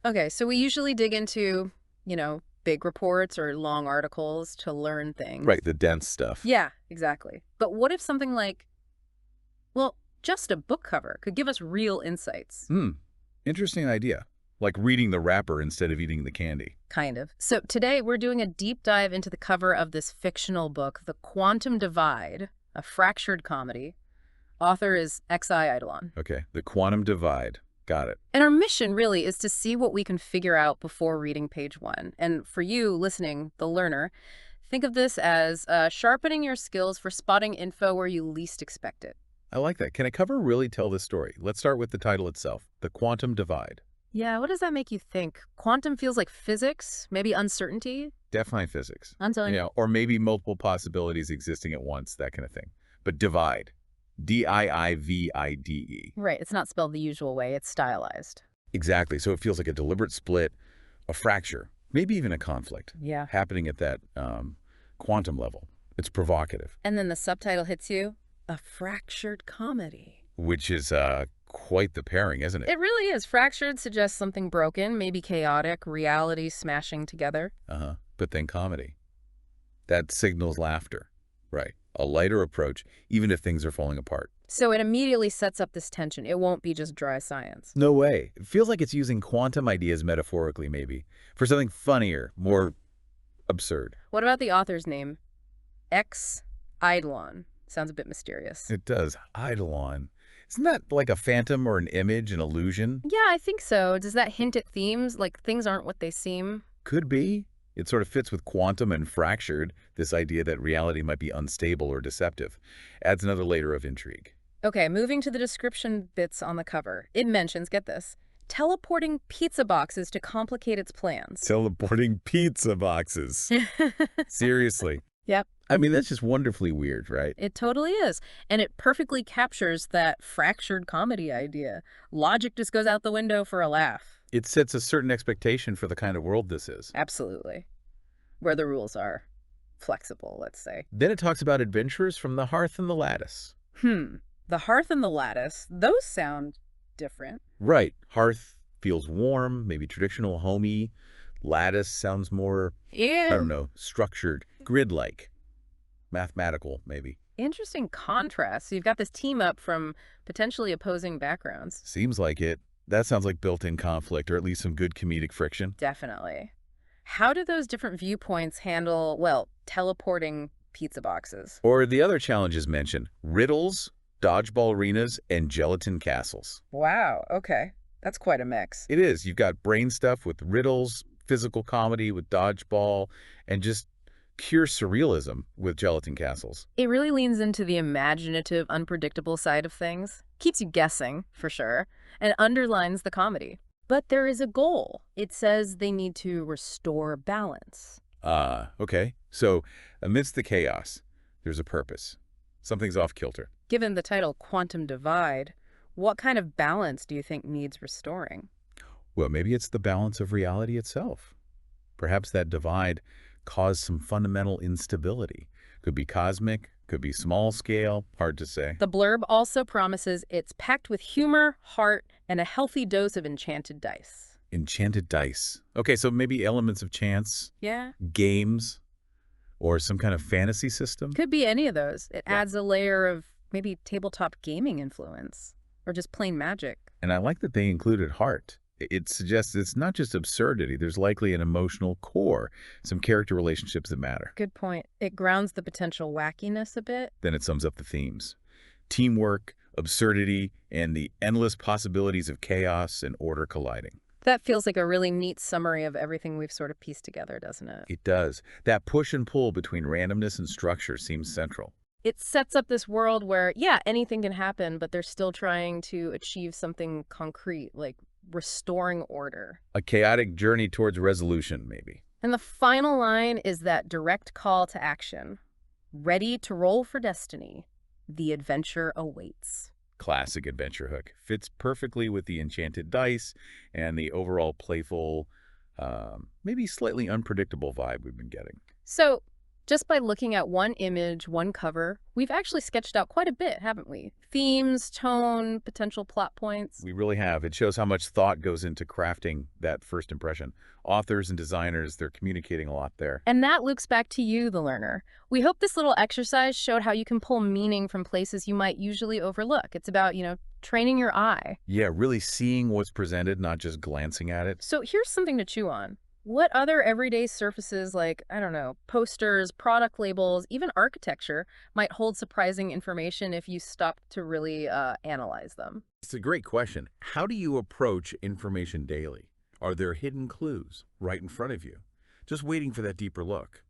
Okay, so we usually dig into, big reports or long articles to learn Right, things. the dense stuff. Yeah, exactly. But what if something like, well, just a book cover could give us real insights? Hmm, interesting idea. Like reading the wrapper instead of eating the candy. Kind of. So today we're doing a deep dive into the cover of this fictional book, The Quantum Divide, a fractured comedy. Author is X.I. Eidolon. Okay, the quantum divide. Got it. And our mission really is to see what we can figure out before reading page one. And for you listening, the learner, think of this as sharpening your skills for spotting info where you least expect it. I like that. Can a cover really tell this story? Let's start with the title itself, The Quantum Divide. Yeah, what does that make you think? Quantum feels like physics, maybe uncertainty? Definitely physics. I'm telling you. Or maybe multiple possibilities existing at once, that kind of thing. But divide. Diivide. Right, it's not spelled the usual way, it's stylized. Exactly. So it feels like a deliberate split, a fracture, maybe even a conflict Yeah. happening at that quantum level. It's provocative, And then the subtitle hits you, a fractured comedy. which is quite the pairing, isn't it? It really is. Fractured suggests something broken, maybe chaotic, reality smashing together. Uh-huh. But then comedy. That signals laughter. Right. A lighter approach, even if things are falling apart. So it immediately sets up this tension. It won't be just dry science. No way. It feels like it's using quantum ideas metaphorically, maybe, for something funnier, more absurd. What about the author's name? X. Eidolon. Sounds a bit mysterious. It does. Eidolon. Isn't that like a phantom or an image, an illusion? Yeah, I think so. Does that hint at themes, like things aren't what they seem? Could be. It sort of fits with quantum and fractured, this idea that reality might be unstable or deceptive. Adds another layer of intrigue. Okay, moving to the description bits on the cover. It mentions, get this, teleporting pizza boxes to complicate its plans. Teleporting pizza boxes. Seriously. Yep. I mean, that's just wonderfully weird, right? It totally is. And it perfectly captures that fractured comedy idea. Logic just goes out the window for a laugh. It sets a certain expectation for the kind of world this is. Absolutely. Where the rules are flexible, let's say. Then it talks about adventurers from the Hearth and the Lattice. The Hearth and the Lattice, those sound different. Right. Hearth feels warm, maybe traditional, homey. Lattice sounds more, I Yeah. don't know, structured, grid-like, mathematical, maybe. Interesting contrast. So you've got this team up from potentially opposing backgrounds. Seems like it. That sounds like built-in conflict, or at least some good comedic friction. Definitely. How do those different viewpoints handle, well, teleporting pizza boxes? Or the other challenges mentioned, riddles, dodgeball arenas, and gelatin castles. Wow, okay. That's quite a mix. It is. You've got brain stuff with riddles, physical comedy with dodgeball, and just pure surrealism with gelatin castles. It really leans into the imaginative, unpredictable side of things. Keeps you guessing, for sure, and underlines the comedy. But there is a goal. It says they need to restore balance. Okay. So amidst the chaos, there's a purpose. Something's off kilter. Given the title Quantum Divide, what kind of balance do you think needs restoring? Well, maybe it's the balance of reality itself. Perhaps that divide caused some fundamental instability. Could be cosmic, could be small scale, hard to say. The blurb also promises it's packed with humor, heart, and a healthy dose of enchanted dice. Enchanted dice. Okay, so maybe elements of chance, Yeah, games, or some kind of fantasy system. could be any of those. It Yeah. adds a layer of maybe tabletop gaming influence or just plain magic. And I like that they included heart. It suggests it's not just absurdity. There's likely an emotional core, some character relationships that matter. Good point. It grounds the potential wackiness a bit. Then it sums up the themes. Teamwork, absurdity, and the endless possibilities of chaos and order colliding. That feels like a really neat summary of everything we've sort of pieced together, doesn't it? It does. That push and pull between randomness and structure seems central. It sets up this world where, yeah, anything can happen, but they're still trying to achieve something concrete, like restoring order. A chaotic journey towards resolution, maybe. And the final line is that direct call to action. Ready to roll for destiny. The adventure awaits. Classic adventure hook. Fits perfectly with the enchanted dice and the overall playful, maybe slightly unpredictable vibe we've been getting. So, Just by looking at one image, one cover, we've actually sketched out quite a bit, haven't we? Themes, tone, potential plot points. We really have. It shows how much thought goes into crafting that first impression. Authors and designers, they're communicating a lot there. And that loops back to you, the learner. We hope this little exercise showed how you can pull meaning from places you might usually overlook. It's about, training your eye. Yeah, really seeing what's presented, not just glancing at it. So here's something to chew on. What other everyday surfaces like, I don't know, posters, product labels, even architecture might hold surprising information if you stop to really analyze them? It's a great question. How do you approach information daily? Are there hidden clues right in front of you, just waiting for that deeper look?